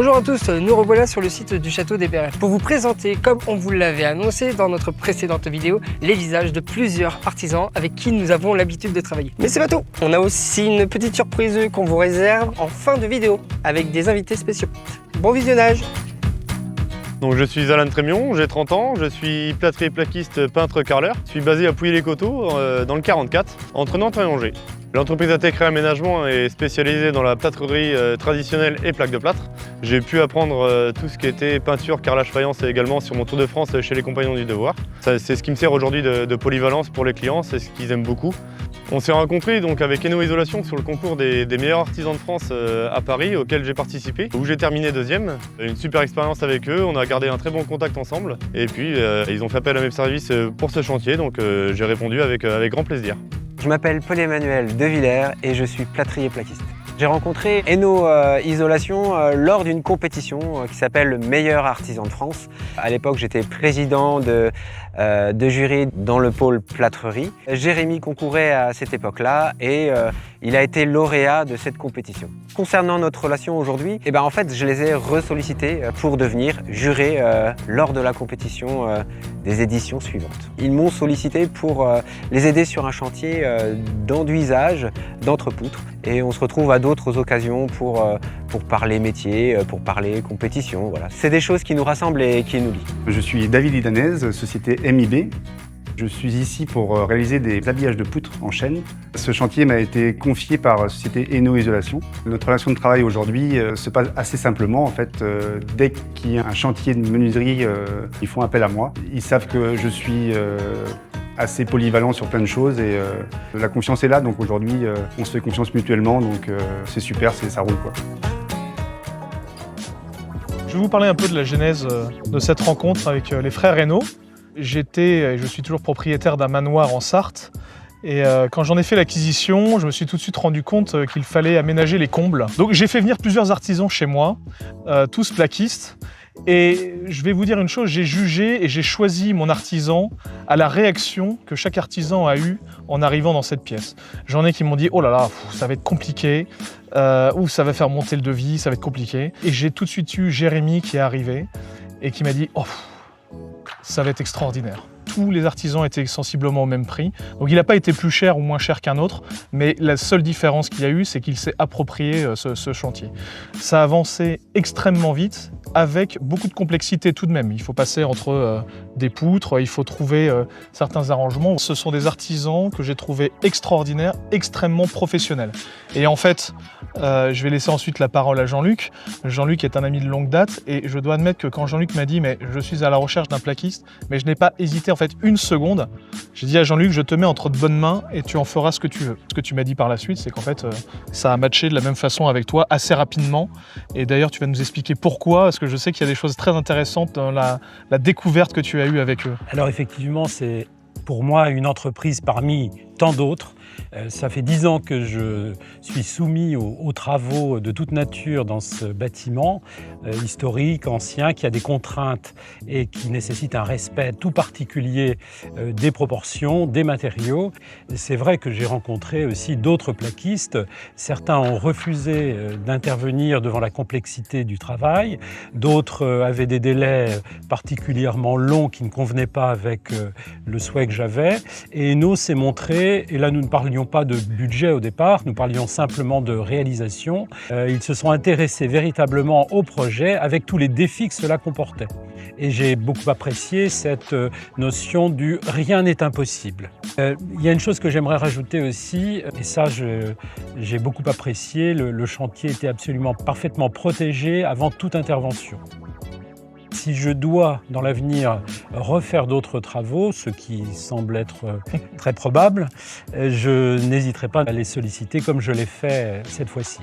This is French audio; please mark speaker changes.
Speaker 1: Bonjour à tous, nous revoilà sur le site du Château des Perrets pour vous présenter, comme on vous l'avait annoncé dans notre précédente vidéo, les visages de plusieurs artisans avec qui nous avons l'habitude de travailler. Mais c'est pas tout, on a aussi une petite surprise qu'on vous réserve en fin de vidéo avec des invités spéciaux. Bon visionnage!
Speaker 2: Donc je suis Alain Trémion, j'ai 30 ans, je suis plâtrier plaquiste peintre carreleur. Je suis basé à Pouilly-les-Coteaux dans le 44, entre Nantes et Angers. L'entreprise Atec Réaménagement est spécialisée dans la plâtrerie traditionnelle et plaques de plâtre. J'ai pu apprendre tout ce qui était peinture, carrelage, faïence et également sur mon tour de France chez les Compagnons du Devoir. C'est ce qui me sert aujourd'hui de polyvalence pour les clients, c'est ce qu'ils aiment beaucoup. On s'est rencontrés donc avec Eno Isolation sur le concours des meilleurs artisans de France à Paris auquel j'ai participé, où j'ai terminé deuxième. Une super expérience avec eux, on a gardé un très bon contact ensemble et puis ils ont fait appel à mes services pour ce chantier, donc j'ai répondu avec grand plaisir.
Speaker 1: Je m'appelle Paul-Emmanuel De Villers et je suis plâtrier plaquiste. J'ai rencontré Eno Isolation lors d'une compétition qui s'appelle le meilleur artisan de France. À l'époque, j'étais président de jury dans le pôle plâtrerie. Jérémy concourait à cette époque-là et il a été lauréat de cette compétition. Concernant notre relation aujourd'hui, en fait, je les ai ressollicités pour devenir juré lors de la compétition des éditions suivantes. Ils m'ont sollicité pour les aider sur un chantier d'enduisage d'entrepoutres et on se retrouve à d'autres occasions pour parler métier, pour parler compétition. Voilà. C'est des choses qui nous rassemblent et qui nous lient.
Speaker 3: Je suis David Idanez, société MIB. Je suis ici pour réaliser des habillages de poutres en chêne. Ce chantier m'a été confié par la société Eno Isolation. Notre relation de travail aujourd'hui se passe assez simplement. En fait, dès qu'il y a un chantier de menuiserie, ils font appel à moi. Ils savent que je suis assez polyvalent sur plein de choses et la confiance est là. Donc aujourd'hui, on se fait confiance mutuellement. Donc c'est super, ça roule quoi.
Speaker 4: Je vais vous parler un peu de la genèse de cette rencontre avec les frères Eno. J'étais et je suis toujours propriétaire d'un manoir en Sarthe. Et quand j'en ai fait l'acquisition, je me suis tout de suite rendu compte qu'il fallait aménager les combles. Donc j'ai fait venir plusieurs artisans chez moi, tous plaquistes. Et je vais vous dire une chose, j'ai jugé et j'ai choisi mon artisan à la réaction que chaque artisan a eue en arrivant dans cette pièce. J'en ai qui m'ont dit « Oh là là, ça va être compliqué », ou « Ça va faire monter le devis, ça va être compliqué ». Et j'ai tout de suite eu Jérémy qui est arrivé et qui m'a dit « Oh, ça va être extraordinaire ». Tous les artisans étaient sensiblement au même prix. Donc il n'a pas été plus cher ou moins cher qu'un autre, mais la seule différence qu'il y a eu, c'est qu'il s'est approprié ce chantier. Ça a avancé extrêmement vite, avec beaucoup de complexité tout de même. Il faut passer entre des poutres, il faut trouver certains arrangements. Ce sont des artisans que j'ai trouvés extraordinaires, extrêmement professionnels. Et en fait, je vais laisser ensuite la parole à Jean-Luc. Jean-Luc est un ami de longue date et je dois admettre que quand Jean-Luc m'a dit « mais je suis à la recherche d'un plaquiste », mais je n'ai pas hésité en fait une seconde. J'ai dit à Jean-Luc « je te mets entre de bonnes mains et tu en feras ce que tu veux ». Ce que tu m'as dit par la suite, c'est qu'en fait, ça a matché de la même façon avec toi assez rapidement. Et d'ailleurs, tu vas nous expliquer pourquoi, parce que je sais qu'il y a des choses très intéressantes dans la découverte que tu as eue avec eux.
Speaker 5: Alors effectivement, c'est pour moi une entreprise parmi tant d'autres. Ça fait 10 ans que je suis soumis aux travaux de toute nature dans ce bâtiment historique, ancien, qui a des contraintes et qui nécessite un respect tout particulier des proportions, des matériaux. C'est vrai que j'ai rencontré aussi d'autres plaquistes. Certains ont refusé d'intervenir devant la complexité du travail. D'autres avaient des délais particulièrement longs qui ne convenaient pas avec le souhait que j'avais. Et Eno s'est montré, et là nous ne parlions pas de budget au départ, nous parlions simplement de réalisation. Ils se sont intéressés véritablement au projet avec tous les défis que cela comportait. Et j'ai beaucoup apprécié cette notion du « rien n'est impossible ». Il y a une chose que j'aimerais rajouter aussi, et ça j'ai beaucoup apprécié, le chantier était absolument parfaitement protégé avant toute intervention. Si je dois, dans l'avenir, refaire d'autres travaux, ce qui semble être très probable, je n'hésiterai pas à les solliciter comme je l'ai fait cette fois-ci.